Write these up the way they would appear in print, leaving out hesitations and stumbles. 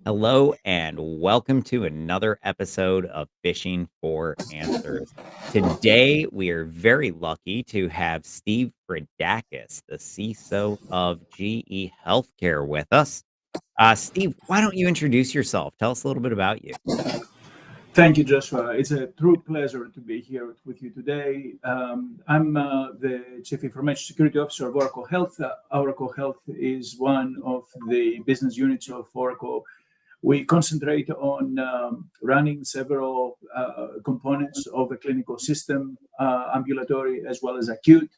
Hello and welcome to another episode of Fishing for Answers. Today, we are very lucky to have Steve Fridakis, the CISO of GE Healthcare, with us. Steve, why don't you introduce yourself? Tell us a little bit about you. Thank you, Joshua. It's a true pleasure to be here with you today. I'm the Chief Information Security Officer of Oracle Health. Oracle Health is one of the business units of Oracle. We concentrate on running several components of a clinical system, ambulatory as well as acute.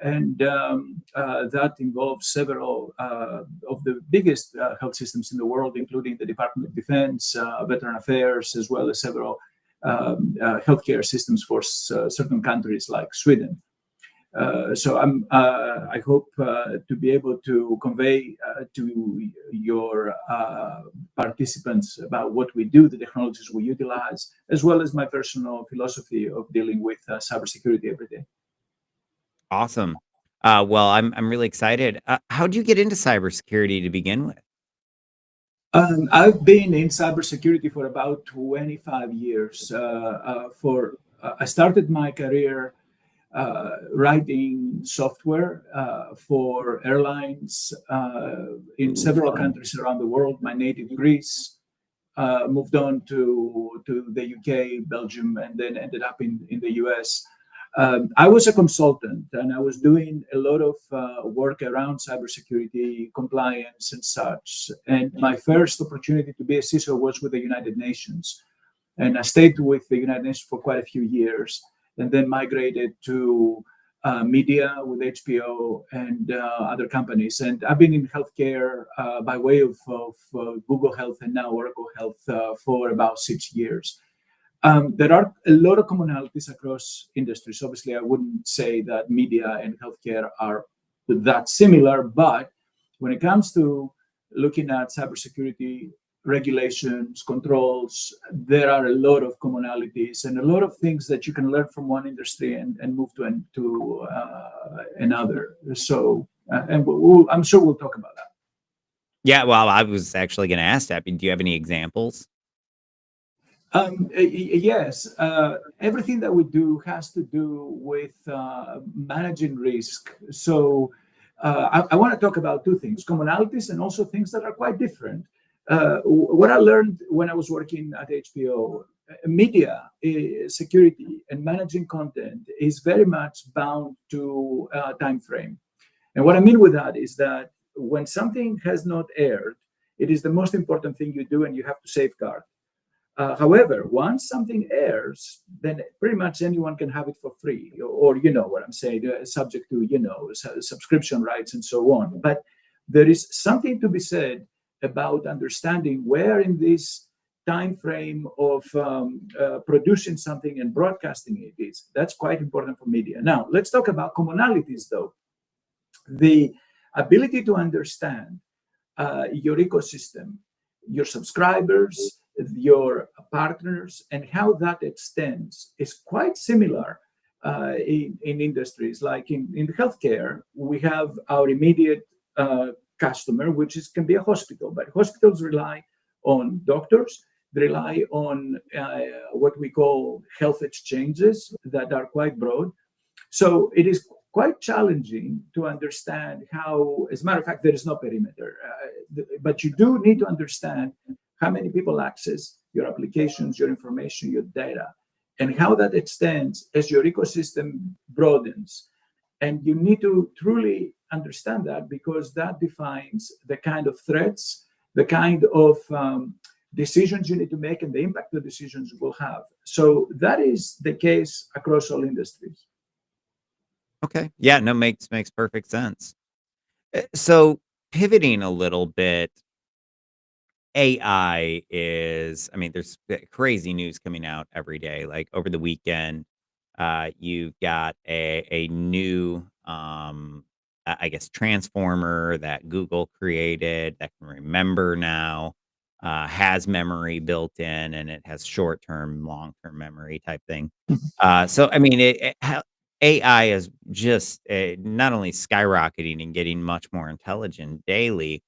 And that involves several of the biggest health systems in the world, including the Department of Defense, Veteran Affairs, as well as several healthcare systems for certain countries like Sweden. I hope to be able to convey to your participants about what we do, the technologies we utilize, as well as my personal philosophy of dealing with cybersecurity every day. Awesome. Well, I'm really excited. How'd you get into cybersecurity to begin with? I've been in cybersecurity for about 25 years. I started my career writing software for airlines in several countries around the world. My native Greece, moved on to the UK, Belgium, and then ended up in the US. I was a consultant and I was doing a lot of work around cybersecurity compliance and such. And my first opportunity to be a CISO was with the United Nations. And I stayed with the United Nations for quite a few years and then migrated to media with HBO and other companies. And I've been in healthcare by way of Google Health and now Oracle Health for about 6 years. There are a lot of commonalities across industries. Obviously, I wouldn't say that media and healthcare are that similar, but when it comes to looking at cybersecurity regulations, controls, there are a lot of commonalities and a lot of things that you can learn from one industry and move to another. I'm sure we'll talk about that. Yeah, well, I was actually going to ask that. Do you have any examples? Yes, everything that we do has to do with managing risk. So I want to talk about two things: commonalities and also things that are quite different. What I learned when I was working at HBO, media security and managing content is very much bound to time frame. And what I mean with that is that when something has not aired, it is the most important thing you do, and you have to safeguard. However, once something airs, then pretty much anyone can have it for free, or you know what I'm saying, subject to subscription rights and so on. But there is something to be said about understanding where in this time frame of producing something and broadcasting it is. That's quite important for media. Now, let's talk about commonalities, though. The ability to understand your ecosystem, your subscribers, your partners, and how that extends is quite similar in industries. Like in healthcare, we have our immediate customer, which can be a hospital, but hospitals rely on doctors. They rely on what we call health exchanges that are quite broad. So it is quite challenging to understand how, as a matter of fact, there is no perimeter, but you do need to understand how many people access your applications, your information, your data, and how that extends as your ecosystem broadens. And you need to truly understand that because that defines the kind of threats, the kind of decisions you need to make, and the impact the decisions will have. So that is the case across all industries. Okay. Yeah, no, makes perfect sense. So pivoting a little bit, AI is, I mean, there's crazy news coming out every day. Like over the weekend, you've got a new, I guess, transformer that Google created that can remember now, has memory built in, and it has short-term, long-term memory type thing. So, I mean, AI is just not only skyrocketing and getting much more intelligent daily,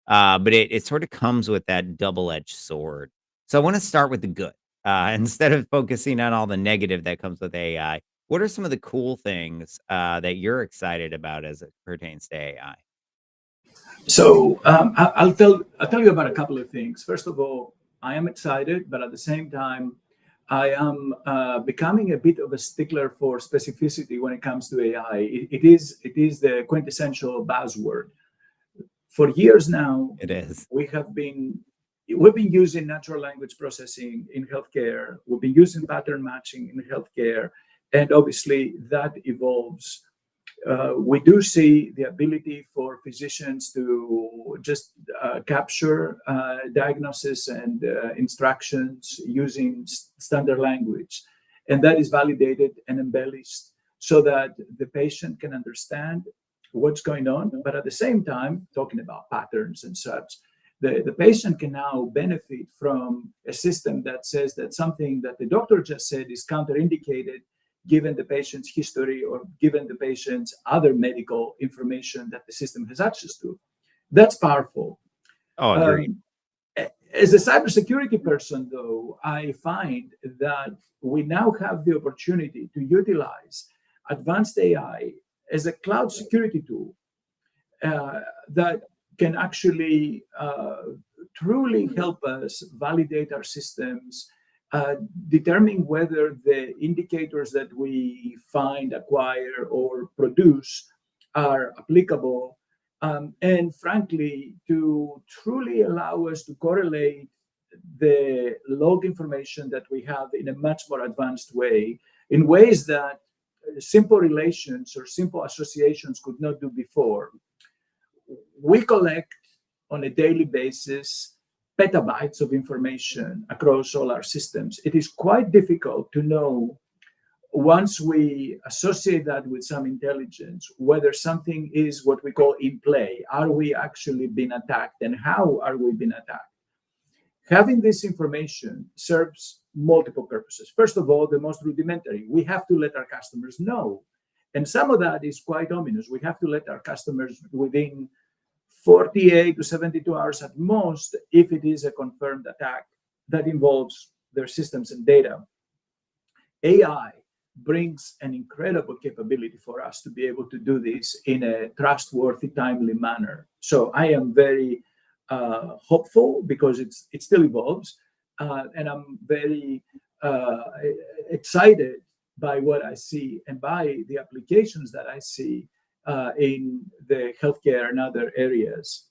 but it sort of comes with that double-edged sword. So I want to start with the good. Instead of focusing on all the negative that comes with AI, what are some of the cool things that you're excited about as it pertains to AI? So I'll tell you about a couple of things. First of all, I am excited, but at the same time, I am becoming a bit of a stickler for specificity when it comes to AI. It is the quintessential buzzword. For years now, It is. we have been we've been using natural language processing in healthcare. We've been using pattern matching in healthcare, and obviously that evolves. We do see the ability for physicians to just capture diagnosis and instructions using standard language. And that is validated and embellished so that the patient can understand what's going on. But at the same time, talking about patterns and such, the patient can now benefit from a system that says that something that the doctor just said is counterindicated given the patient's history or given the patient's other medical information that the system has access to. That's powerful. Oh, agreed. Um, as a cybersecurity person, though, I find that we now have the opportunity to utilize advanced AI as a cloud security tool that can actually truly help us validate our systems, determine whether the indicators that we find, acquire, or produce are applicable, and frankly, to truly allow us to correlate the log information that we have in a much more advanced way, in ways that simple relations or simple associations could not do before. We collect on a daily basis petabytes of information across all our systems. It is quite difficult to know, once we associate that with some intelligence, whether something is what we call in play. Are we actually being attacked, and how are we being attacked? Having this information serves multiple purposes. First of all, the most rudimentary, we have to let our customers know. And some of that is quite ominous. We have to let our customers within 48 to 72 hours at most, if it is a confirmed attack that involves their systems and data. AI brings an incredible capability for us to be able to do this in a trustworthy, timely manner. So I am very hopeful because it still evolves, and I'm very excited by what I see and by the applications that I see in the healthcare and other areas.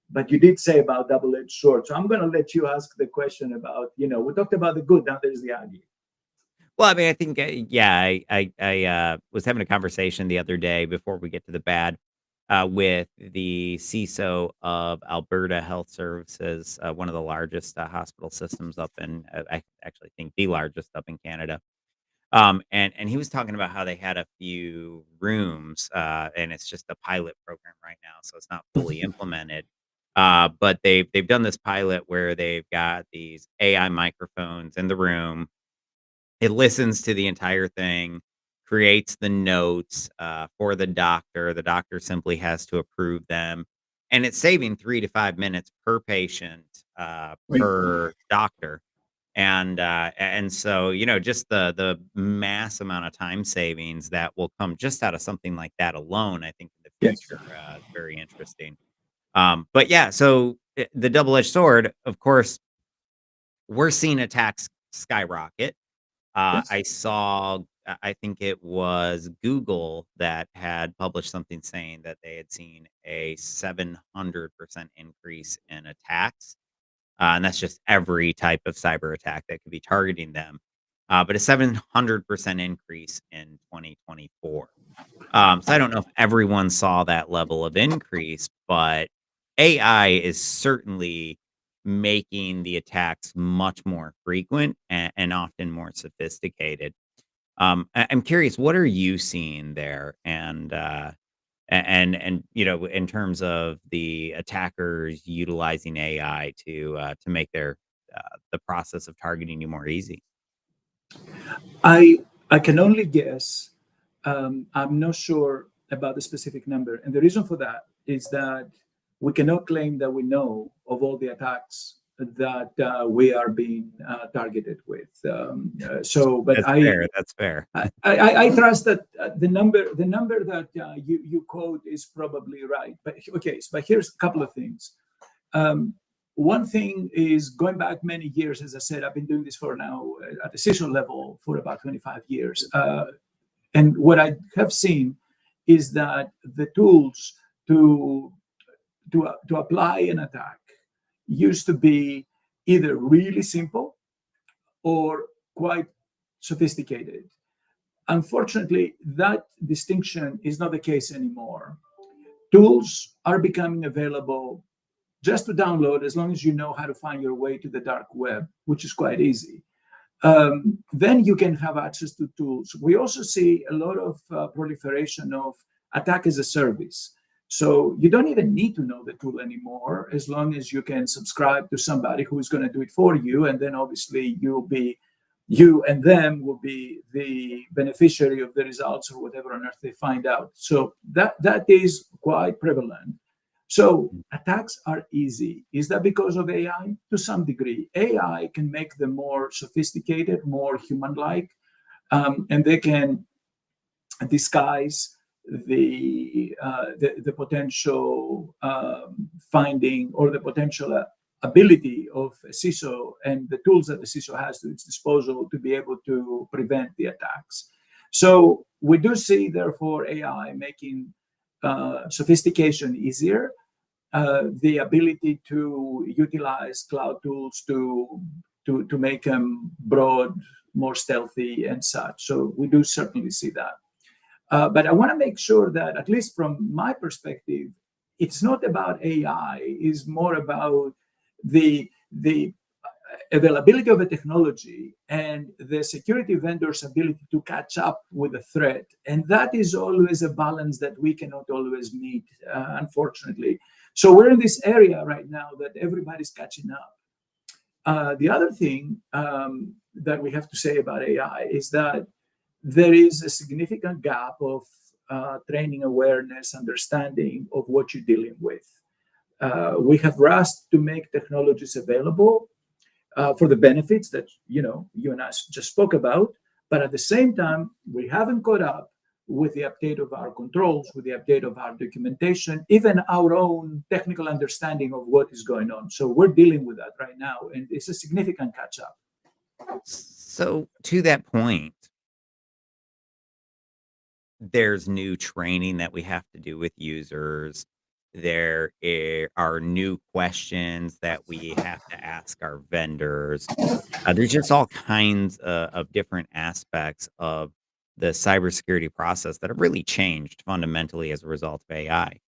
But you did say about double-edged sword, so I'm going to let you ask the question about, we talked about the good, now there's the ugly. Well, I mean, I think, yeah, I was having a conversation the other day before we get to the bad with the CISO of Alberta Health Services, one of the largest hospital systems up in, I actually think the largest up in Canada. And he was talking about how they had a few rooms, and it's just a pilot program right now, so it's not fully implemented. But they've done this pilot where they've got these AI microphones in the room. It listens to the entire thing, creates the notes, for the doctor. The doctor simply has to approve them, and it's saving 3 to 5 minutes per patient, Right. per doctor. And so, just the mass amount of time savings that will come just out of something like that alone, I think in the Yes. future, is very interesting. But yeah, so, the double-edged sword, of course, we're seeing attacks skyrocket. Yes. I think it was Google that had published something saying that they had seen a 700% increase in attacks. And that's just every type of cyber attack that could be targeting them. But a 700% increase in 2024. So I don't know if everyone saw that level of increase, but AI is certainly making the attacks much more frequent and often more sophisticated. I'm curious, what are you seeing there? And in terms of the attackers utilizing AI to make their the process of targeting you more easy. I can only guess. I'm not sure about the specific number, and the reason for that is that we cannot claim that we know of all the attacks that we are being targeted with. But That's fair. That's fair. I trust that the number that you quote is probably right. But okay, but here's a couple of things. One thing is, going back many years, as I said, I've been doing this for now at the CISO level for about 25 years. And what I have seen is that the tools to apply an attack used to be either really simple or quite sophisticated. Unfortunately, that distinction is not the case anymore. Tools are becoming available just to download, as long as you know how to find your way to the dark web, which is quite easy. Then you can have access to tools. We also see a lot of proliferation of attack as a service. So you don't even need to know the tool anymore, as long as you can subscribe to somebody who is going to do it for you. And then obviously you and them will be the beneficiary of the results or whatever on earth they find out. So that is quite prevalent. So attacks are easy. Is that because of AI? To some degree. AI can make them more sophisticated, more human-like, and they can disguise the potential finding or the potential ability of a CISO and the tools that the CISO has to its disposal to be able to prevent the attacks. So we do see, therefore, AI making sophistication easier, the ability to utilize cloud tools to make them broad, more stealthy, and such. So we do certainly see that. But I want to make sure that, at least from my perspective, it's not about AI. It's more about the availability of a technology and the security vendor's ability to catch up with the threat. And that is always a balance that we cannot always meet, unfortunately. So we're in this area right now that everybody's catching up. The other thing that we have to say about AI is that there is a significant gap of training, awareness, understanding of what you're dealing with. We have rushed to make technologies available for the benefits that you and I just spoke about, but at the same time, we haven't caught up with the update of our controls, with the update of our documentation, even our own technical understanding of what is going on. So we're dealing with that right now, and it's a significant catch-up. So to that point, there's new training that we have to do with users. There are new questions that we have to ask our vendors. There's just all kinds of different aspects of the cybersecurity process that have really changed fundamentally as a result of AI.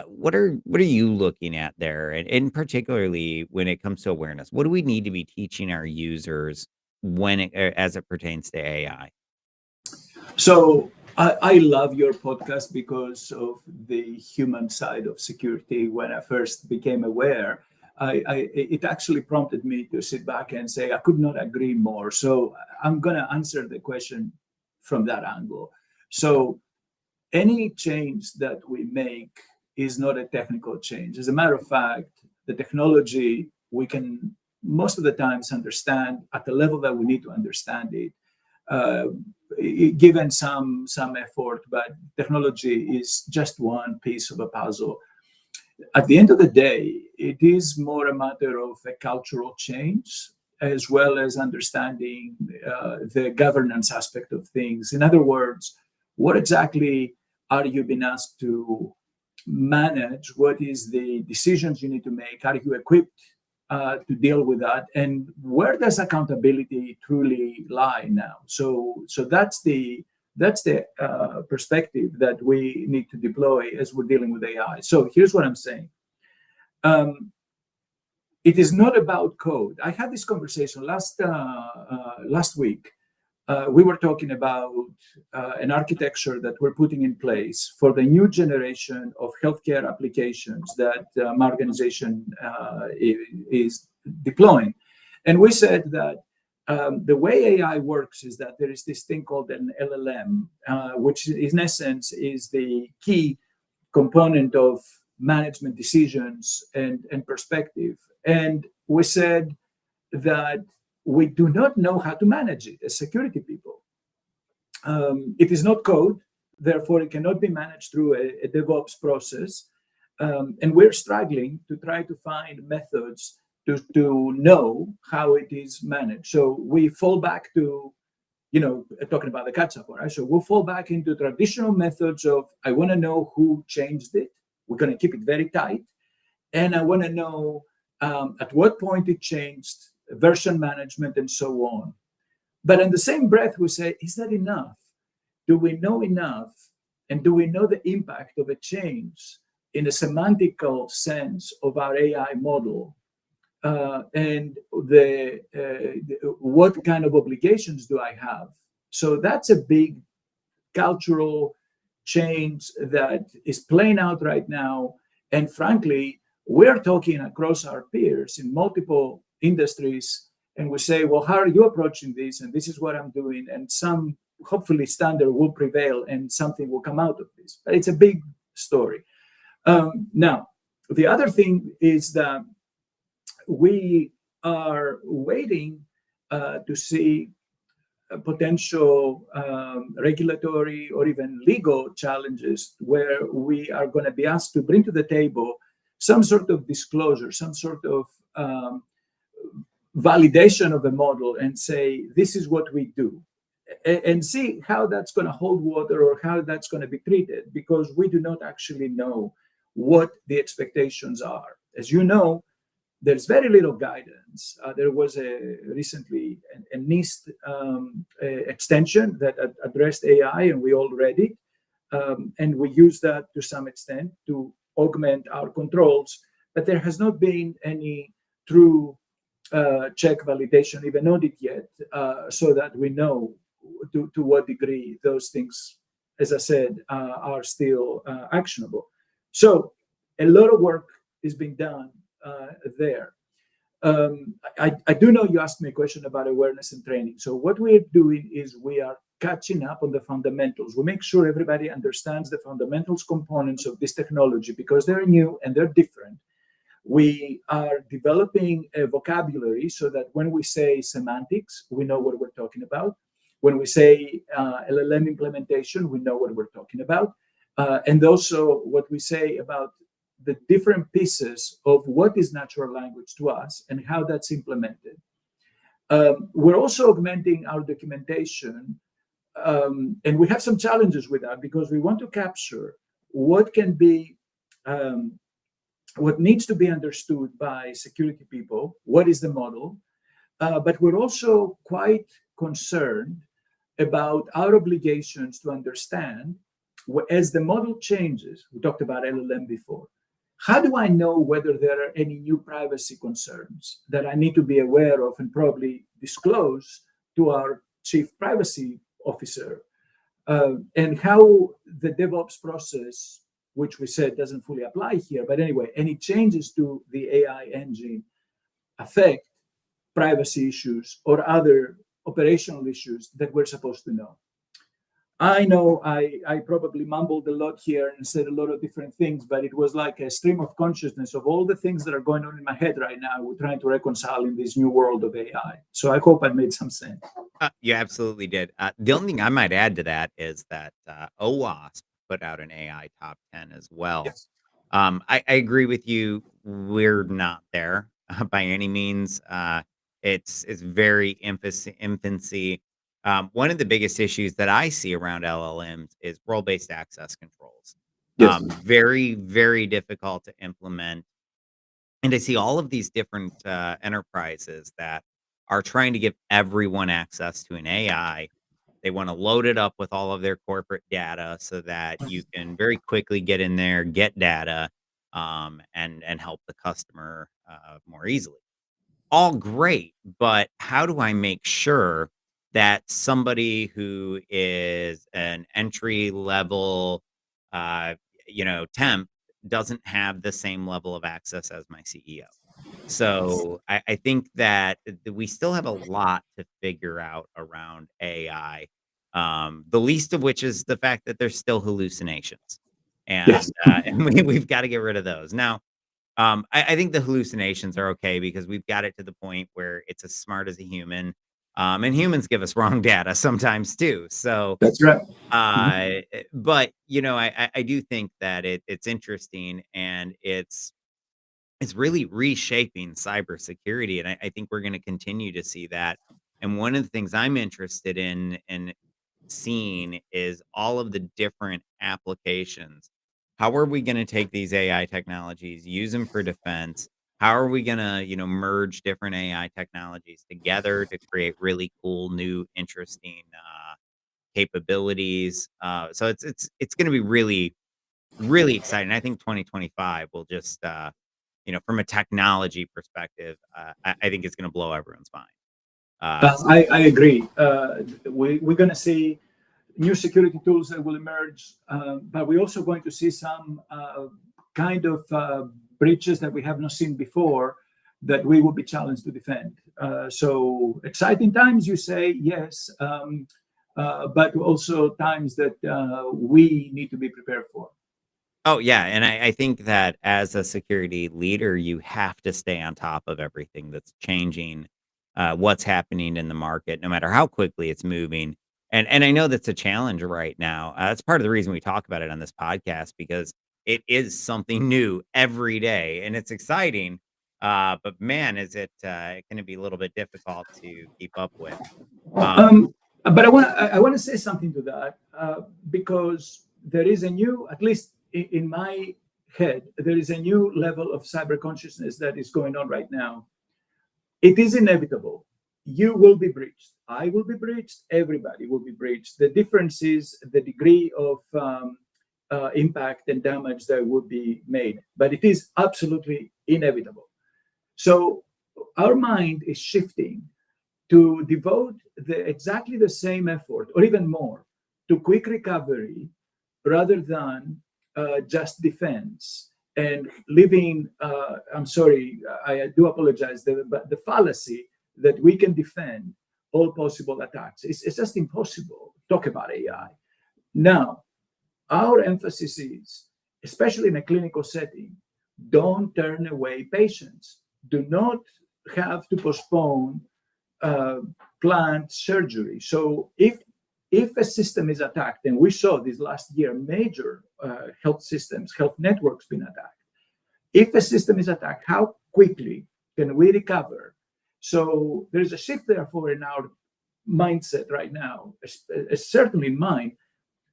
What are you looking at there, and particularly when it comes to awareness? What do we need to be teaching our users as it pertains to AI? So I love your podcast because of the human side of security. When I first became aware, it actually prompted me to sit back and say, I could not agree more. So I'm going to answer the question from that angle. So any change that we make is not a technical change. As a matter of fact, the technology, we can most of the times understand at the level that we need to understand it. Given some effort, but technology is just one piece of a puzzle. At the end of the day, it is more a matter of a cultural change, as well as understanding the governance aspect of things. In other words, what exactly are you being asked to manage? What is the decisions you need to make? Are you equipped to deal with that, and where does accountability truly lie now? So that's the perspective that we need to deploy as we're dealing with AI. So here's what I'm saying. It is not about code. I had this conversation last week. We were talking about an architecture that we're putting in place for the new generation of healthcare applications that my organization is deploying. And we said that the way AI works is that there is this thing called an LLM, which in essence is the key component of management decisions and perspective. And we said that we do not know how to manage it as security people. It is not code, therefore it cannot be managed through a DevOps process. And we're struggling to try to find methods to know how it is managed. So we fall back to, talking about the catch-up, right? So we'll fall back into traditional methods of, I want to know who changed it. We're going to keep it very tight. And I want to know at what point it changed, version management, and so on. But in the same breath, we say, is that enough? Do we know enough? And do we know the impact of a change in a semantical sense of our AI model? And what kind of obligations do I have? So that's a big cultural change that is playing out right now. And frankly, we're talking across our peers in multiple industries, and we say, well, how are you approaching this? And this is what I'm doing. And some, hopefully, standard will prevail and something will come out of this. But it's a big story. Now, the other thing is that we are waiting to see potential regulatory or even legal challenges where we are going to be asked to bring to the table some sort of disclosure, some sort of validation of the model and say, this is what we do, and see how that's going to hold water or how that's going to be treated, because we do not actually know what the expectations are. As you know, there's very little guidance. There was recently a NIST extension that addressed AI, and we all read it. And we use that to some extent to augment our controls. But there has not been any true check validation, even audit yet, so that we know to what degree those things, as I said, are still actionable. So a lot of work is being done there. I do know you asked me a question about awareness and training. So what we're doing is we are catching up on the fundamentals. We make sure everybody understands the fundamentals components of this technology because they're new and they're different. We are developing a vocabulary so that when we say semantics, we know what we're talking about. When we say LLM implementation, we know what we're talking about. And also what we say about the different pieces of what is natural language to us and how that's implemented. We're also augmenting our documentation, and we have some challenges with that because we want to capture what can be, what needs to be understood by security people, what is the model, but we're also quite concerned about our obligations to understand as the model changes. We talked about LLM before. How do I know whether there are any new privacy concerns that I need to be aware of and probably disclose to our chief privacy officer? And how the DevOps process, which we said doesn't fully apply here, but anyway, any changes to the AI engine affect privacy issues or other operational issues that we're supposed to know. I know I probably mumbled a lot here and said a lot of different things, but it was like a stream of consciousness of all the things that are going on in my head right now. We're trying to reconcile in this new world of AI. So I hope I made some sense. You absolutely did. The only thing I might add to that is that OWASP put out an AI top 10 as well. Yes. I agree with you. We're not there by any means. It's very infancy. One of the biggest issues that I see around LLMs is role-based access controls. Yes. Very, very difficult to implement. And I see all of these different enterprises that are trying to give everyone access to an AI. They want to load it up with all of their corporate data so that you can very quickly get in there, get data, and help the customer more easily. All great, but how do I make sure that somebody who is an entry level, uh, temp doesn't have the same level of access as my CEO? So I think that we still have a lot to figure out around AI. The least of which is the fact that there's still hallucinations. Yes. and we've got to get rid of those. Now, I think the hallucinations are okay because we've got it to the point where it's as smart as a human, and humans give us wrong data sometimes too. So, That's right. Mhm. but I do think that it's interesting and it's really reshaping cybersecurity, and I think we're going to continue to see that. And one of the things I'm interested in seeing is all of the different applications. How are we going to take these AI technologies, use them for defense? How are we going to, merge different AI technologies together to create really cool, new, interesting capabilities? So it's going to be really, really exciting. I think 2025 will just, from a technology perspective, I think it's going to blow everyone's mind. So I agree. We're going to see new security tools that will emerge, but we're also going to see some kind of breaches that we have not seen before that we will be challenged to defend. So exciting times, you say, yes, but also times that we need to be prepared for. Oh, yeah, and I think that as a security leader, you have to stay on top of everything that's changing, what's happening in the market, no matter how quickly it's moving. And I know that's a challenge right now. That's part of the reason we talk about it on this podcast because it is something new every day, and it's exciting. But man, is it gonna be a little bit difficult to keep up with. Um, But I want to say something to that because there is a new, at least in my head, there is a new level of cyber consciousness that is going on right now. It is inevitable. You will be breached. I will be breached. Everybody will be breached. The difference is the degree of impact and damage that would be made, but it is absolutely inevitable. So our mind is shifting to devote exactly the same effort or even more to quick recovery rather than just defense and living I'm sorry, I do apologize, but the fallacy that we can defend all possible attacks, it's just impossible. Talk about AI now. Our emphasis is, especially in a clinical setting, don't turn away patients. Do not have to postpone uh, planned surgery. So if a system is attacked, and we saw this last year, major health systems, health networks being attacked. If a system is attacked, how quickly can we recover? So there's a shift, therefore, in our mindset right now, certainly in mine.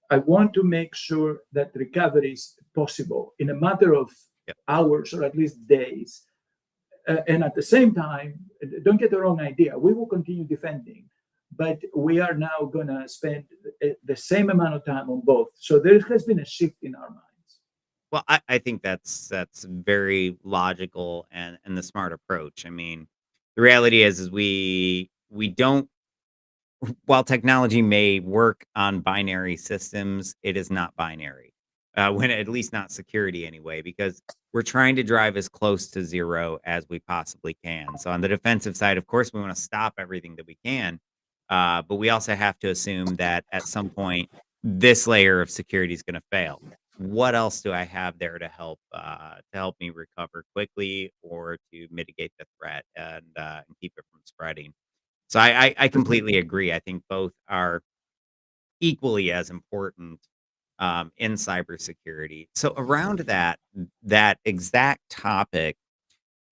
I want to make sure that recovery is possible in a matter of hours or at least days. And at the same time, don't get the wrong idea, we will continue defending, but we are now going to spend the same amount of time on both. So there has been a shift in our minds. Well, I think that's very logical and the smart approach. I mean, the reality is we don't while technology may work on binary systems, it is not binary. When at least not security anyway, because we're trying to drive as close to zero as we possibly can. So on the defensive side, of course, we want to stop everything that we can, but we also have to assume that at some point this layer of security is going to fail. What else do I have there to help me recover quickly or to mitigate the threat and keep it from spreading? So I completely agree. I think both are equally as important in cybersecurity. So around that exact topic,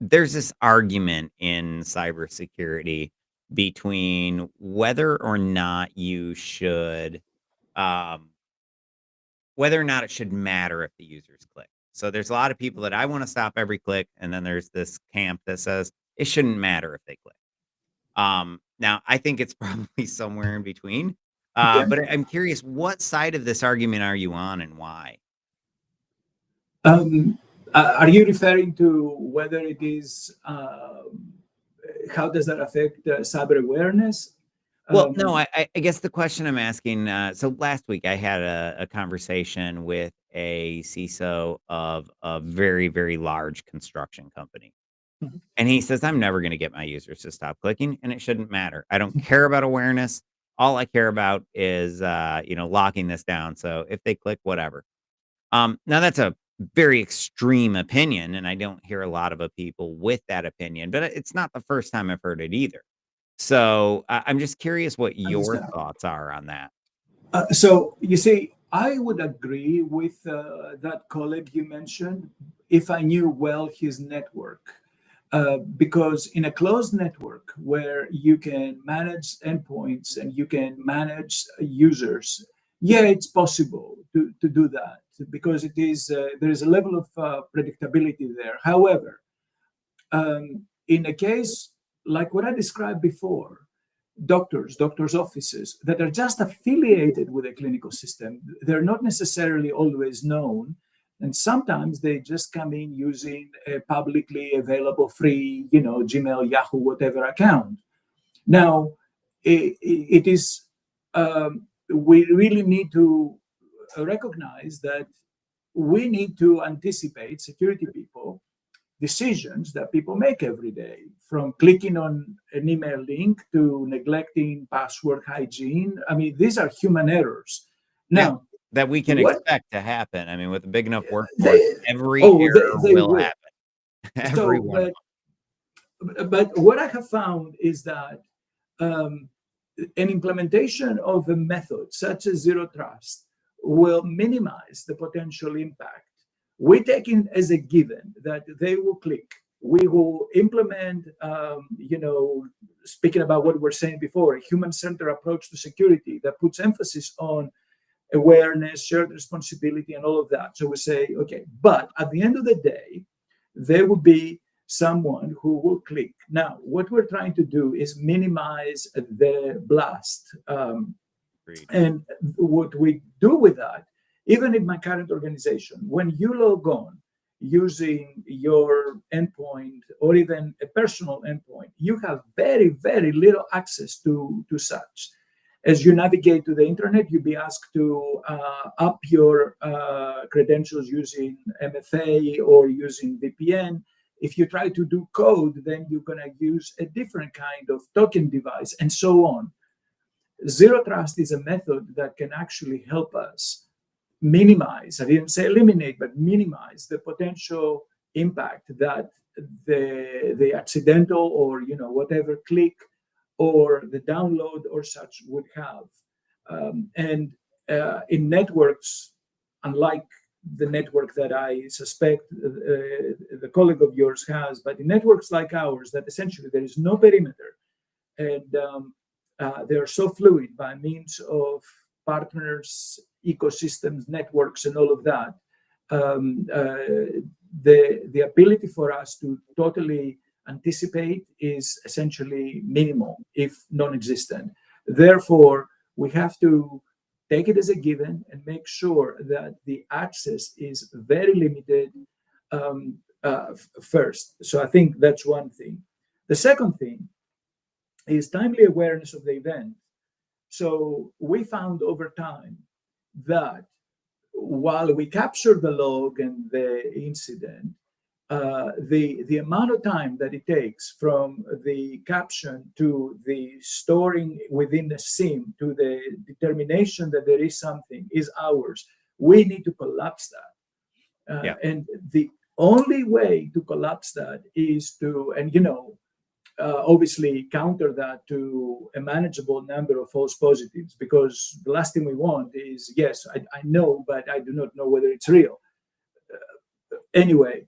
there's this argument in cybersecurity between um, whether or not it should matter if the users click. So there's a lot of people that I want to stop every click, and then there's this camp that says it shouldn't matter if they click. Now I think it's probably somewhere in between. Okay. But I'm curious, what side of this argument are you on and why? Um, are you referring to whether it is, how does that affect cyber awareness? Well, no, Um, I guess the question I'm asking, so last week I had a conversation with a CISO of a very, very large construction company. And he says, I'm never going to get my users to stop clicking, and it shouldn't matter. I don't care about awareness. All I care about is, locking this down. So if they click, whatever. Now that's a very extreme opinion, and I don't hear a lot of people with that opinion, but it's not the first time I've heard it either. So I'm just curious what your Understand? thoughts are on that. So you see, I would agree with that colleague you mentioned if I knew well his network. Because in a closed network where you can manage endpoints and you can manage users, yeah, it's possible to do that because it is there is a level of predictability there. However, in a case like what I described before, doctors' offices that are just affiliated with a clinical system, they're not necessarily always known. And sometimes they just come in using a publicly available free, Gmail, Yahoo, whatever account. Now, it is, we really need to recognize that we need to anticipate security people decisions that people make every day, from clicking on an email link to neglecting password hygiene. I mean, these are human errors. Yeah, Now, that we can what expect to happen. I mean, with a big enough workforce, they every oh error they will will. happen. Every So, one of but what I have found is that um, an implementation of a method such as zero trust will minimize the potential impact. We take it as a given that they will click. We will implement, speaking about what we were saying before, a human-centered approach to security that puts emphasis on awareness, shared responsibility, and all of that. So we say, okay, but at the end of the day, there will be someone who will click. Now, what we're trying to do is minimize the blast. Agreed. And what we do with that, even in my current organization, when you log on using your endpoint or even a personal endpoint, you have very, very little access to such. As you navigate to the internet, you'll be asked to up your credentials using MFA or using VPN. If you try to do code, then you're going to use a different kind of token device and so on. Zero trust is a method that can actually help us minimize, I didn't say eliminate, but minimize the potential impact that the accidental or whatever click or the download or such would have. And in networks, unlike the network that I suspect the colleague of yours has, but in networks like ours, that essentially there is no perimeter, and they are so fluid by means of partners, ecosystems, networks, and all of that. The ability for us to totally anticipate is essentially minimal, if non-existent. Therefore, we have to take it as a given and make sure that the access is very limited first. So I think that's one thing. The second thing is timely awareness of the event. So we found over time that while we captured the log and the incident, the amount of time that it takes from the caption to the storing within the SIM to the determination that there is something is hours. We need to collapse that. Yeah. And the only way to collapse that is to, and obviously counter that to a manageable number of false positives, because the last thing we want is, yes, I know, but I do not know whether it's real. Anyway,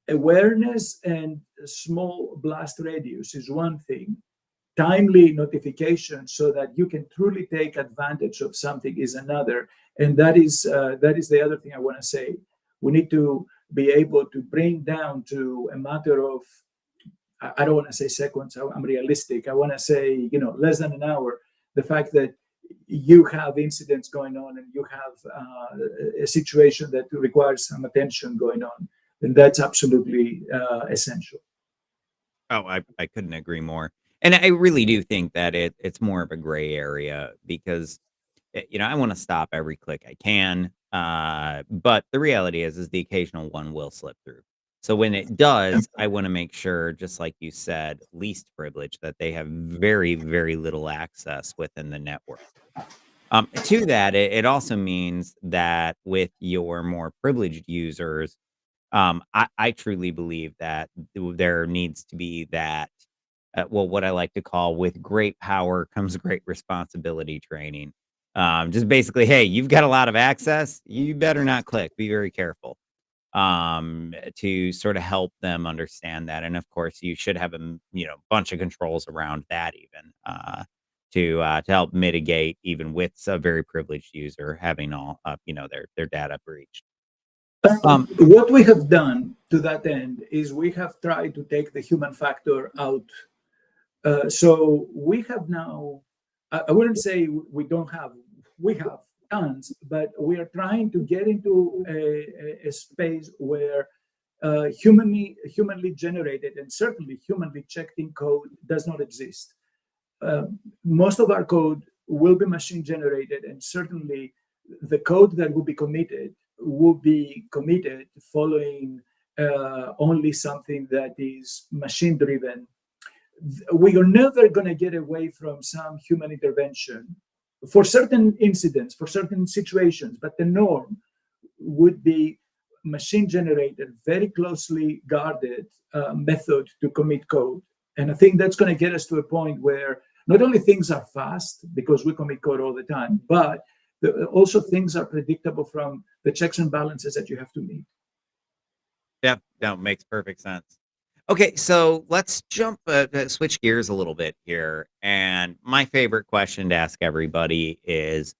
awareness and small blast radius is one thing. Timely notification so that you can truly take advantage of something is another. And that is the other thing I want to say. We need to be able to bring down to a matter of, I don't want to say seconds, I'm realistic. I want to say, less than an hour, the fact that you have incidents going on and you have a situation that requires some attention going on, then that's absolutely essential. Oh, I couldn't agree more. And I really do think that it's more of a gray area because I want to stop every click I can. But the reality is the occasional one will slip through. So when it does, I want to make sure, just like you said, least privilege, that they have very, very little access within the network. To that, it also means that with your more privileged users, I truly believe that there needs to be that, well, what I like to call with great power comes great responsibility training. Just basically, hey, you've got a lot of access. You better not click. Be very careful, to sort of help them understand that. And of course, you should have bunch of controls around that, even to help mitigate, even with a very privileged user having all their data breached. What we have done to that end is we have tried to take the human factor out. So we have now, I wouldn't say we don't have, we have tons, but we are trying to get into a space where humanly generated and certainly humanly checked in code does not exist. Most of our code will be machine generated, and certainly the code that will be committed following only something that is machine driven. We are never going to get away from some human intervention for certain incidents, for certain situations, but the norm would be machine generated, very closely guarded method to commit code. And I think that's going to get us to a point where not only things are fast because we commit code all the time, but also things are predictable from the checks and balances that you have to meet. Yeah, no, makes perfect sense. Okay, so let's switch gears a little bit here. And my favorite question to ask everybody is,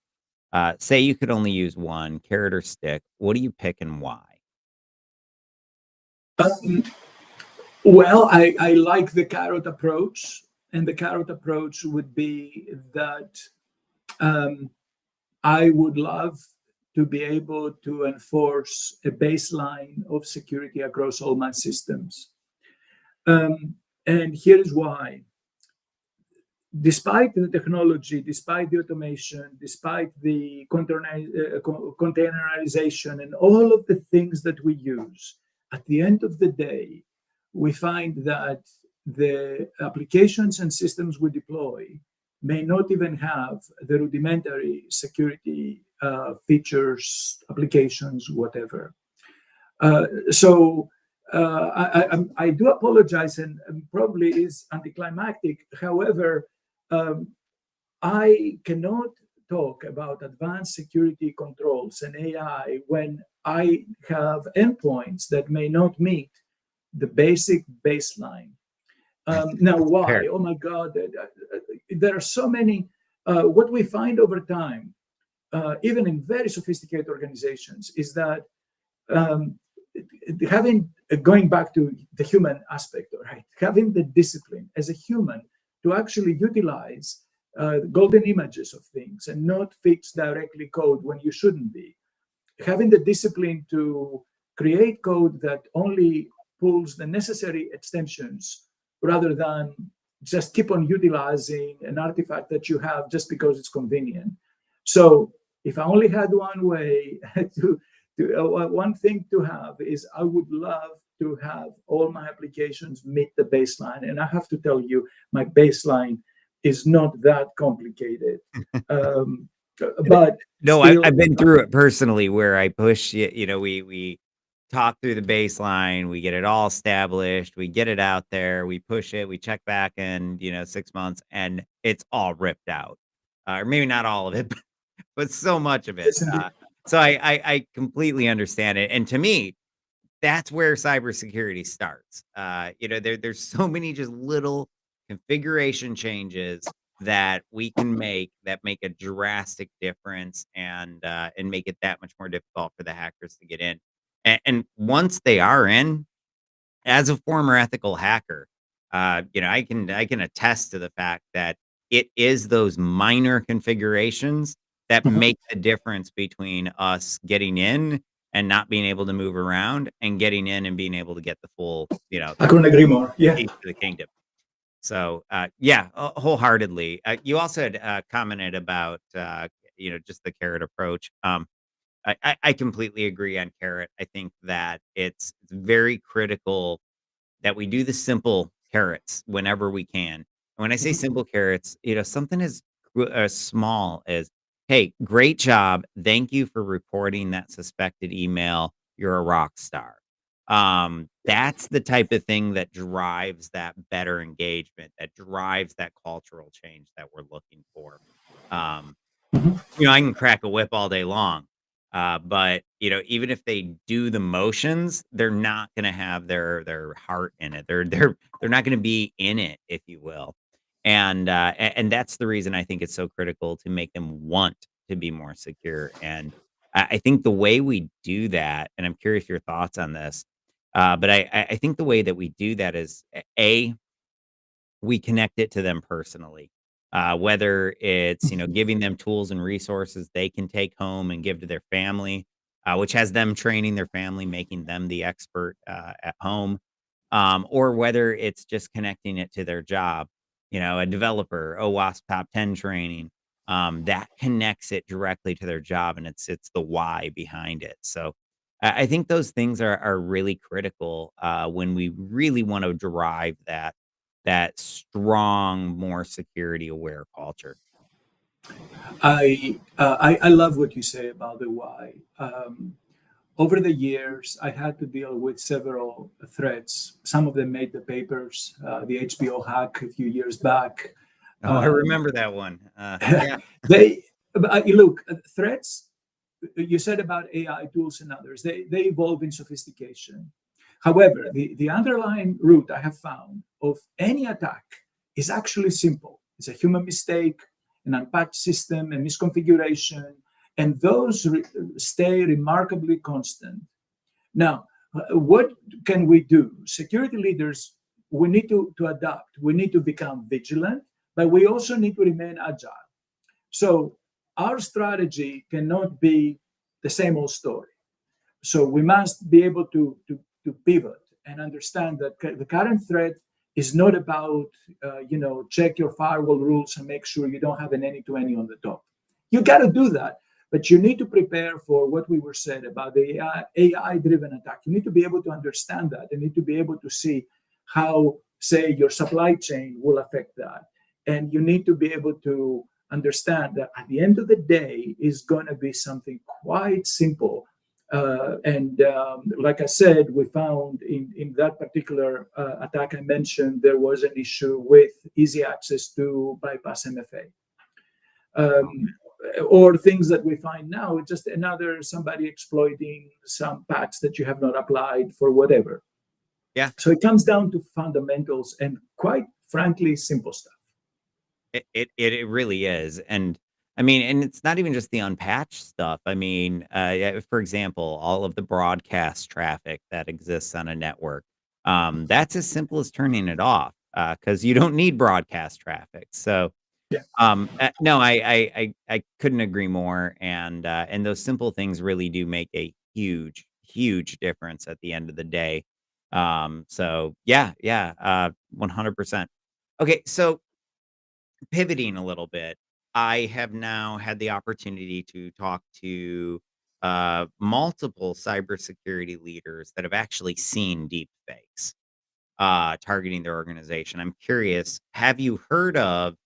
say you could only use one, carrot or stick. What do you pick and why? Um, well, I like the carrot approach. And the carrot approach would be that um, I would love to be able to enforce a baseline of security across all my systems. Um, and here is why. Despite the technology, despite the automation, despite the containerization and all of the things that we use, at the end of the day, we find that the applications and systems we deploy may not even have the rudimentary security features, applications, whatever. So I do apologize, and probably is anticlimactic. However, um, I cannot talk about advanced security controls and AI when I have endpoints that may not meet the basic baseline. Now, why? Fair. Oh my God, there are so many. What we find over time, even in very sophisticated organizations, is that um, having going back to the human aspect, right? Having the discipline as a human to actually utilize golden images of things and not fix directly code when you shouldn't be. Having the discipline to create code that only pulls the necessary extensions rather than just keep on utilizing an artifact that you have just because it's convenient. So if I only had one way one thing to have is I would love to have all my applications meet the baseline. And I have to tell you, my baseline is not that complicated. Um, but No, still, I've been through it personally where I push we talk through the baseline, we get it all established, we get it out there, we push it, we check back in, 6 months, and it's all ripped out. Or maybe not all of it, but so much of it. yes, indeed. So I completely understand it. And to me, that's where cybersecurity starts. There's so many just little configuration changes that we can make that make a drastic difference and make it that much more difficult for the hackers to get in. And once they are in, as a former ethical hacker, I can attest to the fact that it is those minor configurations that Mhm. make the difference between us getting in and not being able to move around, and getting in and being able to get the full, I couldn't agree more. Yeah. piece of the kingdom. So, yeah, wholeheartedly. You also had commented about, just the carrot approach. I completely agree on carrot. I think that it's very critical that we do the simple carrots whenever we can. And when I say Mhm. simple carrots, something as small as, "Hey, great job. Thank you for reporting that suspected email. You're a rock star." That's the type of thing that drives that better engagement, that drives that cultural change that we're looking for. Um, Mhm. I can crack a whip all day long, but, even if they do the motions, they're not gonna have their heart in it. They're not gonna be in it, if you will. And that's the reason I think it's so critical to make them want to be more secure, and I think the way we do that, and I'm curious your thoughts on this, but I think the way that we do that is, A, we connect it to them personally. Whether it's, giving them tools and resources they can take home and give to their family, which has them training their family, making them the expert at home, or whether it's just connecting it to their job. A developer, OWASP top 10 training, that connects it directly to their job, and it's the why behind it. So I think those things are really critical when we really want to drive that strong, more security aware culture. I love what you say about the why. Over the years, I had to deal with several threats. Some of them made the papers. The HBO hack a few years back. Oh, I Um, remember that one. Yeah. they look threats. You said about AI tools and others. They evolve in sophistication. However, the underlying root I have found of any attack is actually simple. It's a human mistake, an unpatched system, a misconfiguration, and those stay remarkably constant. Now, what can we do? Security leaders, we need to adapt. We need to become vigilant, but we also need to remain agile. So our strategy cannot be the same old story. So we must be able to pivot and understand that the current threat is not about, check your firewall rules and make sure you don't have an any-to-any on the top. You got to do that, but you need to prepare for what we were said about the AI-driven attack. You need to be able to understand that. You need to be able to see how, say, your supply chain will affect that. And you need to be able to understand that at the end of the day is going to be something quite simple. And like I said, we found in that particular attack I mentioned, there was an issue with easy access to bypass MFA. Oh, Um, or things that we find now, it's just another somebody exploiting some patch that you have not applied for whatever. yeah. So it comes down to fundamentals and quite frankly, simple stuff. It really is, and I mean, and it's not even just the unpatched stuff. I mean, yeah, for example, all of the broadcast traffic that exists on a network, that's as simple as turning it off, because you don't need broadcast traffic. So, Yeah. no, I couldn't agree more, and those simple things really do make a huge, huge difference at the end of the day. So yeah, yeah, 100%. Okay, so pivoting a little bit, I have now had the opportunity to talk to multiple cybersecurity leaders that have actually seen deep fakes targeting their organization. I'm curious, have you heard of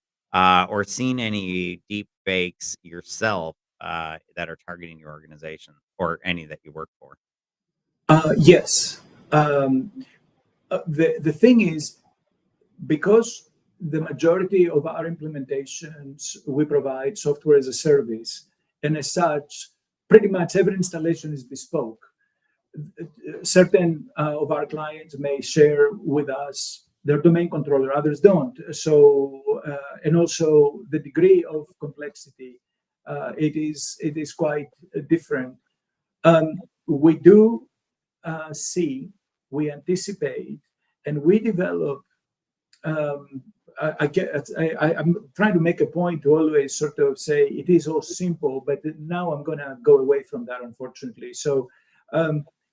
or seen any deep fakes yourself that are targeting your organization or any that you work for? Yes. Um, the thing is, because the majority of our implementations, we provide software as a service, and as such, pretty much every installation is bespoke. Certain of our clients may share with us their domain controller, others don't. So, and also the degree of complexity, it is quite different. We do see, we anticipate, and we develop. Um, I'm trying to make a point to always sort of say it is all simple, but now I'm going to go away from that, unfortunately. So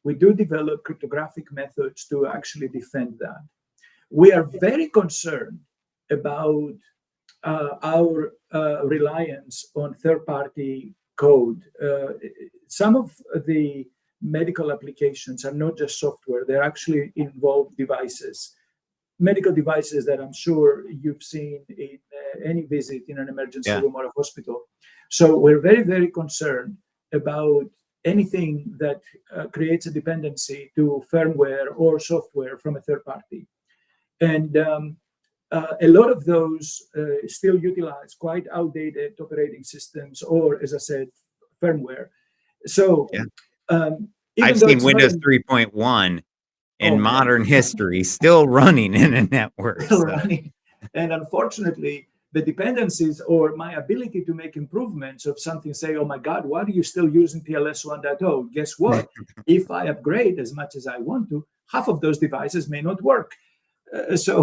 we do develop cryptographic methods to actually defend that. We are very concerned about our reliance on third-party code. Some of the medical applications are not just software; they actually involve devices. medical devices that I'm sure you've seen in any visit in an emergency Yeah. room or a hospital. So we're very, very concerned about anything that creates a dependency to firmware or software from a third party. And a lot of those still utilize quite outdated operating systems or, as I said, firmware. So Yeah. even I've though seen it's not Windows 3.1 in oh man, modern history still running in a network. still So running. And unfortunately, the dependencies or my ability to make improvements of something, say, oh my God, why are you still using TLS 1.0? Guess what? If I upgrade as much as I want to, half of those devices may not work. So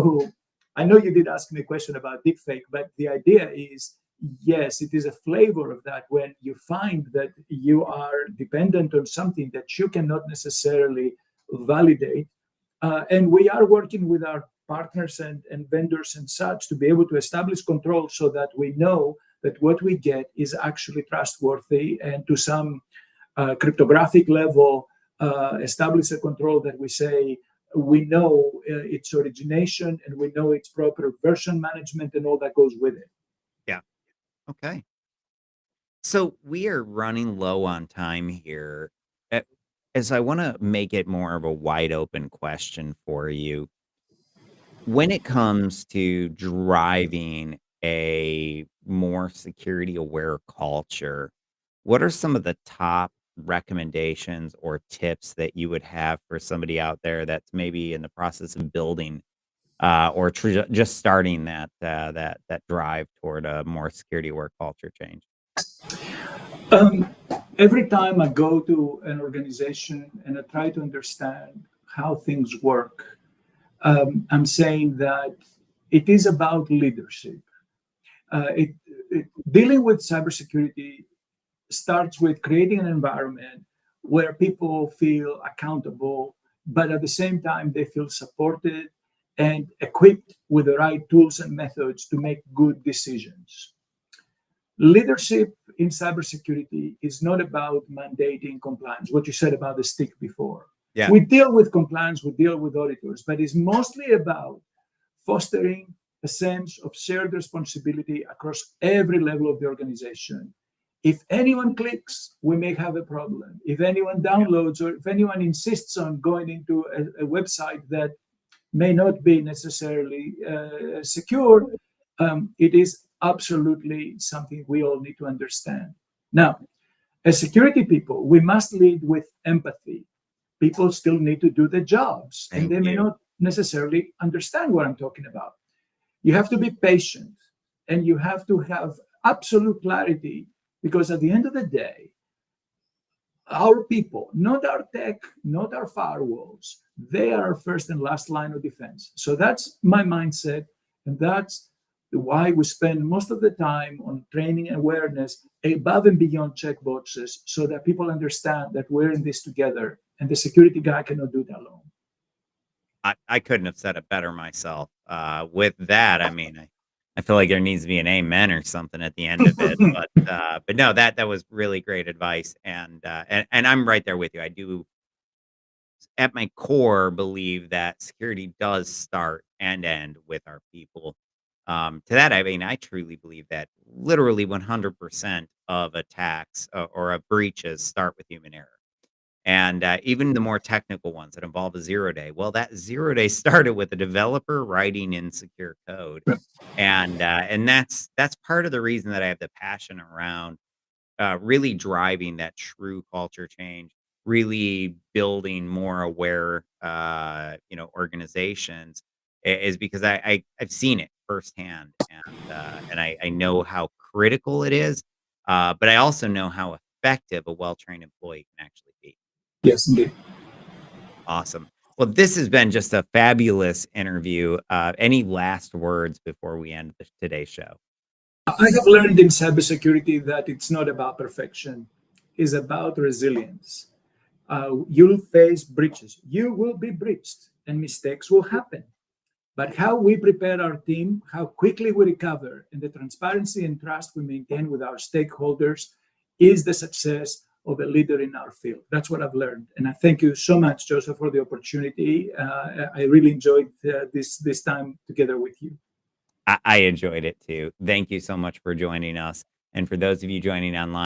I know you did ask me a question about deepfake, but the idea is, yes, it is a flavor of that when you find that you are dependent on something that you cannot necessarily validate. And we are working with our partners and vendors and such to be able to establish control so that we know that what we get is actually trustworthy, and to some cryptographic level, establish a control that we say we know its origination and we know its proper version management and all that goes with it. yeah. Okay. So we are running low on time here. Uh, As I want to make it more of a wide open question for you, when it comes to driving a more security aware culture, what are some of the top recommendations or tips that you would have for somebody out there that's maybe in the process of building or just starting that drive toward a more security aware culture change? Um, every time I go to an organization and I try to understand how things work, I'm saying that it is about leadership. Dealing with cybersecurity starts with creating an environment where people feel accountable, but at the same time, they feel supported and equipped with the right tools and methods to make good decisions. Leadership in cybersecurity is not about mandating compliance, what you said about the stick before. Yeah. We deal with compliance, we deal with auditors, but it's mostly about fostering a sense of shared responsibility across every level of the organization. If anyone clicks, we may have a problem. If anyone downloads or if anyone insists on going into a website that may not be necessarily secure, it is absolutely something we all need to understand. Now, as security people, we must lead with empathy. People still need to do their jobs, and Thank they may you. not necessarily understand what I'm talking about. You have to be patient, and you have to have absolute clarity, because at the end of the day, our people, not our tech, not our firewalls, they are our first and last line of defense. So that's my mindset, and that's why we spend most of the time on training and awareness above and beyond checkboxes, so that people understand that we're in this together, and the security guy cannot do that alone. I couldn't have said it better myself. With that, I mean, I feel like there needs to be an amen or something at the end of it. But no, that was really great advice, and I'm right there with you. I do, at my core, believe that security does start and end with our people. To that, I mean, I truly believe that literally 100% of attacks or of breaches start with human error. And even the more technical ones that involve a 0 day, well, that 0 day started with a developer writing insecure code, and that's part of the reason that I have the passion around really driving that true culture change, really building more aware, organizations, is because I've seen it firsthand, and I know how critical it is, but I also know how effective a well trained employee can actually be. Yes, indeed. Awesome. Well, this has been just a fabulous interview. Any last words before we end today's show? I have learned in cybersecurity that it's not about perfection, it's about resilience. You'll face breaches, you will be breached, and mistakes will happen. But how we prepare our team, how quickly we recover, and the transparency and trust we maintain with our stakeholders is the success of a leader in our field. That's what I've learned. And I thank you so much, Joseph, for the opportunity. I really enjoyed this time together with you. I enjoyed it too. Thank you so much for joining us. And for those of you joining online,